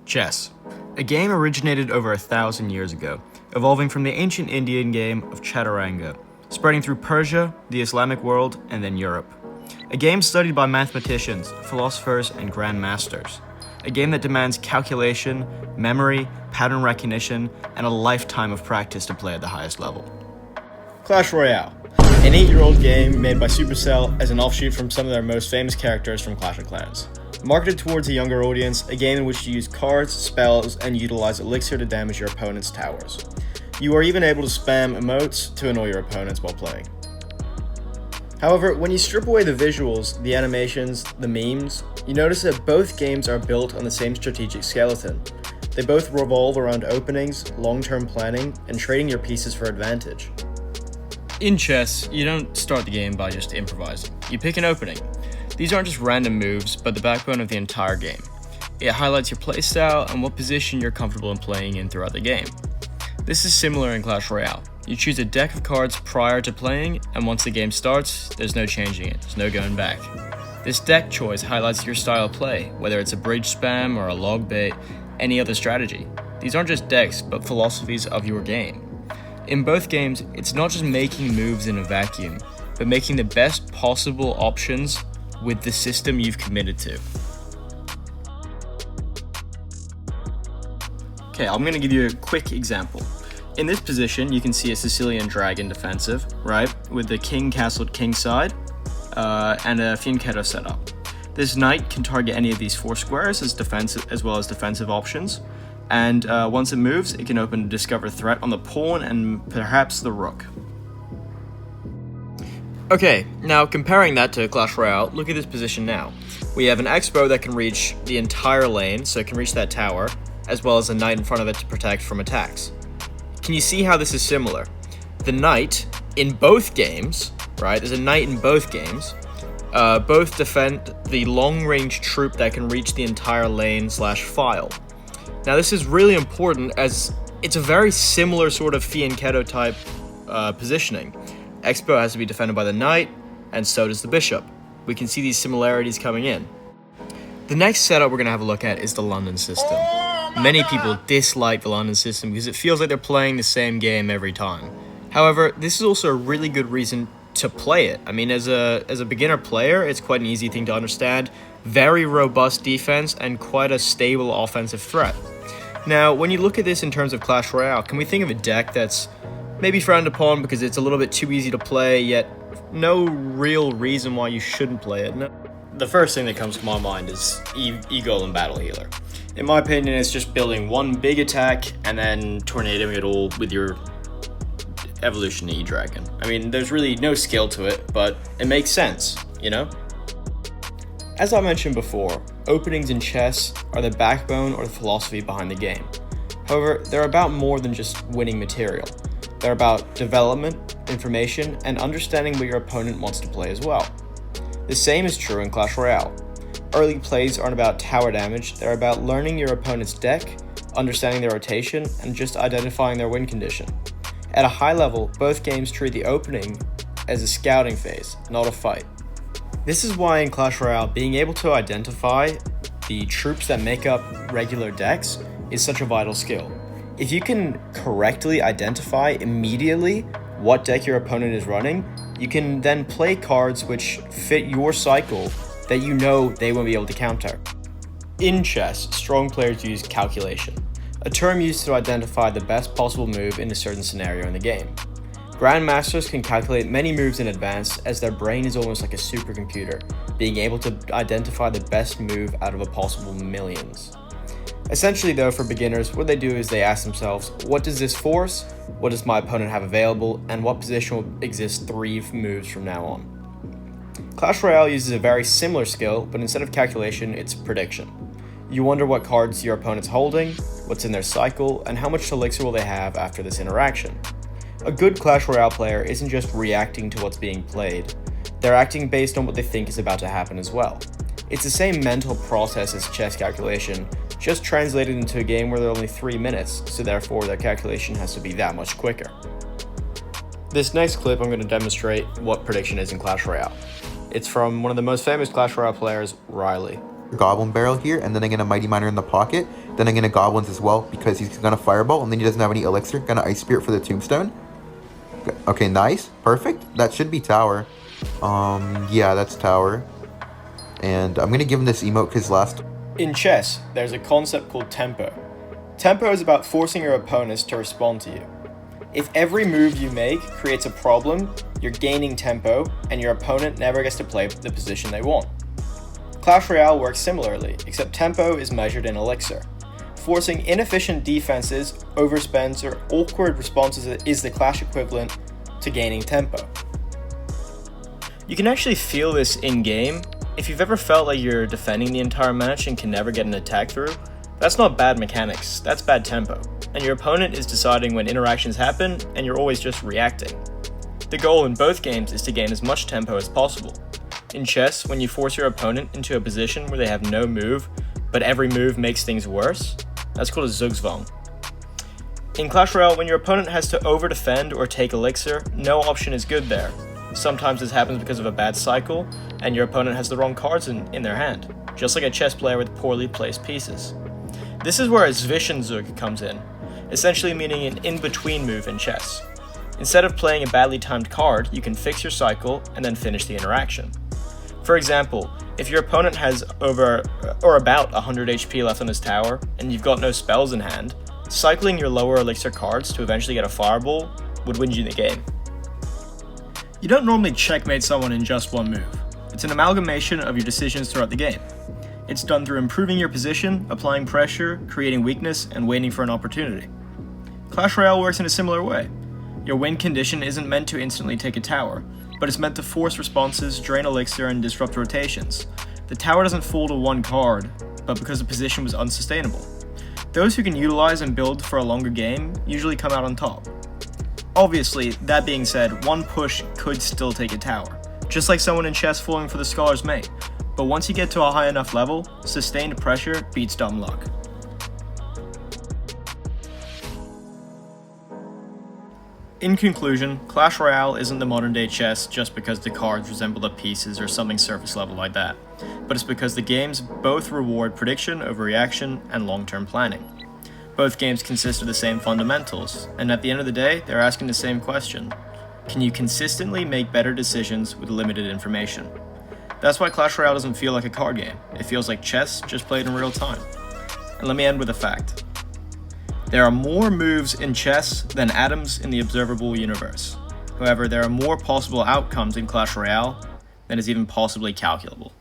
Chess, a game originated over 1,000 years ago, evolving from the ancient Indian game of Chaturanga, spreading through Persia, the Islamic world, and then Europe. A game studied by mathematicians, philosophers, and grandmasters. A game that demands calculation, memory, pattern recognition, and a lifetime of practice to play at the highest level. Clash Royale, an 8-year-old game made by Supercell as an offshoot from some of their most famous characters from Clash of Clans. Marketed towards a younger audience, a game in which you use cards, spells, and utilize elixir to damage your opponent's towers. You are even able to spam emotes to annoy your opponents while playing. However, when you strip away the visuals, the animations, the memes, you notice that both games are built on the same strategic skeleton. They both revolve around openings, long-term planning, and trading your pieces for advantage. In chess, you don't start the game by just improvising. You pick an opening. These aren't just random moves, but the backbone of the entire game. It highlights your playstyle and what position you're comfortable in playing in throughout the game. This is similar in Clash Royale. You choose a deck of cards prior to playing, and once the game starts, there's no changing it, there's no going back. This deck choice highlights your style of play, whether it's a bridge spam or a log bait, any other strategy. These aren't just decks, but philosophies of your game. In both games, it's not just making moves in a vacuum, but making the best possible options with the system you've committed to. Okay, I'm going to give you a quick example. In this position, you can see a Sicilian dragon defensive, right, with the king castled kingside and a fianchetto setup. This knight can target any of these 4 squares as defensive as well as defensive options, and once it moves, it can open a discover threat on the pawn and perhaps the rook. Okay, now comparing that to Clash Royale, look at this position now. We have an Expo that can reach the entire lane, so it can reach that tower, as well as a knight in front of it to protect from attacks. Can you see how this is similar? The knight in both games, right, there's a knight in both games, both defend the long-range troop that can reach the entire lane/file. Now this is really important as it's a very similar sort of fianchetto type positioning. Expo has to be defended by the knight, and so does the bishop. We can see these similarities coming in. The next setup we're going to have a look at is the London system. Many people dislike the London system because it feels like they're playing the same game every time. However, this is also a really good reason to play it. I mean, as a beginner player, it's quite an easy thing to understand. Very robust defense and quite a stable offensive threat. Now, when you look at this in terms of Clash Royale, can we think of a deck that's maybe frowned upon because it's a little bit too easy to play, yet no real reason why you shouldn't play it? No. The first thing that comes to my mind is E-Golem Battle Healer. In my opinion, it's just building one big attack and then tornadoing it all with your evolution E-Dragon. I mean, there's really no skill to it, but it makes sense, you know? As I mentioned before, openings in chess are the backbone or the philosophy behind the game. However, they're about more than just winning material. They're about development, information, and understanding what your opponent wants to play as well. The same is true in Clash Royale. Early plays aren't about tower damage, they're about learning your opponent's deck, understanding their rotation, and just identifying their win condition. At a high level, both games treat the opening as a scouting phase, not a fight. This is why in Clash Royale, being able to identify the troops that make up regular decks is such a vital skill. If you can correctly identify immediately what deck your opponent is running, you can then play cards which fit your cycle that you know they won't be able to counter. In chess, strong players use calculation, a term used to identify the best possible move in a certain scenario in the game. Grandmasters can calculate many moves in advance as their brain is almost like a supercomputer, being able to identify the best move out of a possible millions. Essentially though, for beginners, what they do is they ask themselves, what does this force, what does my opponent have available, and what position will exist 3 moves from now on. Clash Royale uses a very similar skill, but instead of calculation, it's prediction. You wonder what cards your opponent's holding, what's in their cycle, and how much elixir will they have after this interaction. A good Clash Royale player isn't just reacting to what's being played, they're acting based on what they think is about to happen as well. It's the same mental process as chess calculation, just translated into a game where there are only 3 minutes, so therefore their calculation has to be that much quicker. This next clip I'm going to demonstrate what prediction is in Clash Royale. It's from one of the most famous Clash Royale players, Royale. Goblin Barrel here, and then I'm going to Mighty Miner in the pocket. Then I'm going to Goblins as well, because he's going to Fireball, and then he doesn't have any Elixir. Going to Ice Spirit for the Tombstone. Okay, nice. Perfect. That should be Tower. Yeah, that's Tower. And I'm going to give him this emote because last... In chess, there's a concept called tempo. Tempo is about forcing your opponents to respond to you. If every move you make creates a problem, you're gaining tempo, and your opponent never gets to play the position they want. Clash Royale works similarly, except tempo is measured in Elixir. Forcing inefficient defenses, overspends, or awkward responses is the Clash equivalent to gaining tempo. You can actually feel this in-game. If you've ever felt like you're defending the entire match and can never get an attack through, that's not bad mechanics, that's bad tempo, and your opponent is deciding when interactions happen, and you're always just reacting. The goal in both games is to gain as much tempo as possible. In chess, when you force your opponent into a position where they have no move, but every move makes things worse, that's called a Zugzwang. In Clash Royale, when your opponent has to over-defend or take Elixir, no option is good there. Sometimes this happens because of a bad cycle, and your opponent has the wrong cards in their hand, just like a chess player with poorly placed pieces. This is where a Zwischenzug comes in, essentially meaning an in-between move in chess. Instead of playing a badly timed card, you can fix your cycle and then finish the interaction. For example, if your opponent has over or about 100 HP left on his tower, and you've got no spells in hand, cycling your lower elixir cards to eventually get a fireball would win you the game. You don't normally checkmate someone in just one move. It's an amalgamation of your decisions throughout the game. It's done through improving your position, applying pressure, creating weakness, and waiting for an opportunity. Clash Royale works in a similar way. Your win condition isn't meant to instantly take a tower, but it's meant to force responses, drain elixir, and disrupt rotations. The tower doesn't fall to one card, but because the position was unsustainable. Those who can utilize and build for a longer game usually come out on top. Obviously, that being said, one push could still take a tower, just like someone in chess falling for the Scholar's Mate. But once you get to a high enough level, sustained pressure beats dumb luck. In conclusion, Clash Royale isn't the modern day chess just because the cards resemble the pieces or something surface level like that, but it's because the games both reward prediction over reaction and long-term planning. Both games consist of the same fundamentals, and at the end of the day, they're asking the same question. Can you consistently make better decisions with limited information? That's why Clash Royale doesn't feel like a card game. It feels like chess just played in real time. And let me end with a fact. There are more moves in chess than atoms in the observable universe. However, there are more possible outcomes in Clash Royale than is even possibly calculable.